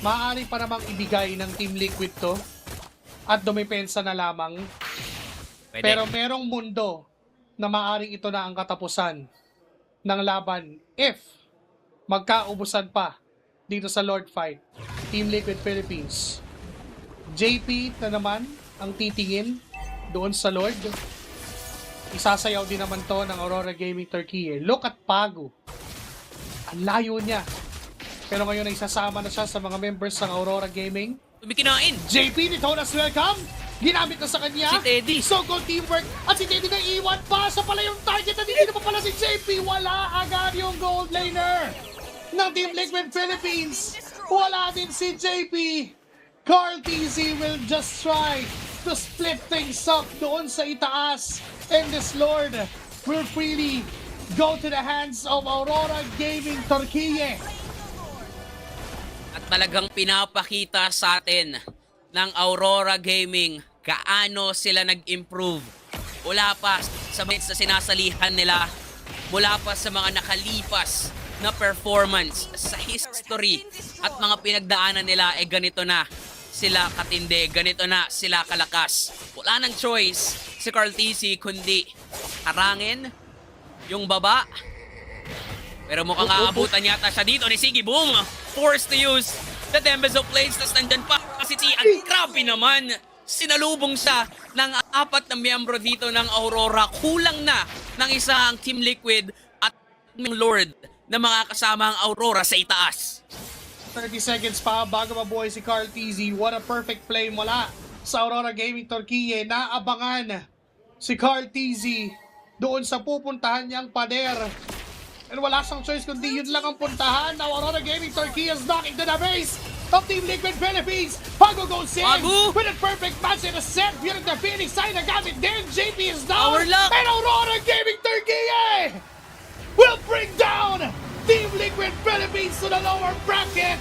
maaari pa namang ibigay ng Team Liquid to at dumepensa na lamang. Pwede. Pero merong mundo na maaring ito na ang katapusan ng laban if magkaubusan pa dito sa Lord Fight. Team Liquid Philippines. JP na naman ang titingin doon sa Lord. Isasayaw din naman to ng Aurora Gaming Turkey. Look at Pago. Ang layo niya. Pero ngayon ay sasama na siya sa mga members ng Aurora Gaming. Tumikinain. JP, Nitonas, welcome! Ginamit na sa kanya. Si Teddy. So-called teamwork. At si Teddy na iwan pa. Sa pala yung target at hindi na pa pala si JP. Wala agad yung gold laner ng Team Liquid Philippines. Wala din si JP. Carl TZ will just try to split things up doon sa itaas. And this Lord will freely go to the hands of Aurora Gaming Turkey. At talagang pinapakita sa atin ng Aurora Gaming kaano sila nag-improve. Mula pa sa sinasalihan nila, mula pa sa mga nakalipas na performance sa history at mga pinagdaanan nila, ganito na sila katindi, ganito na sila kalakas. Wala nang choice si Carl TC kundi harangin yung baba. Pero mukhang aabutan yata siya dito ni Siggy. Boom! Forced to use the Tempest of Plagues. Tapos nandyan pa si Tian. Grabe naman! Sinalubong siya ng 4 na miyembro dito ng Aurora. Kulang na ng isa ang Team Liquid at ng Lord na mga kasama ang Aurora sa itaas. 30 seconds pa bago mabuhay si Carl TZ. What a perfect play mula sa Aurora Gaming Turkey. Naabangan si Carl TZ doon sa pupuntahan niyang pader. And wala siyang choice kundi yun lang ang puntahan. Now Aurora Gaming Turkey is knocking to the base of Team Liquid Philippines. Pago goes in Pago! with a perfect match and a set. Beauty the Phoenix side nagamit din. JP is down. Power lock! And Aurora Gaming Turkey will bring down Team Liquid Philippines to the lower bracket.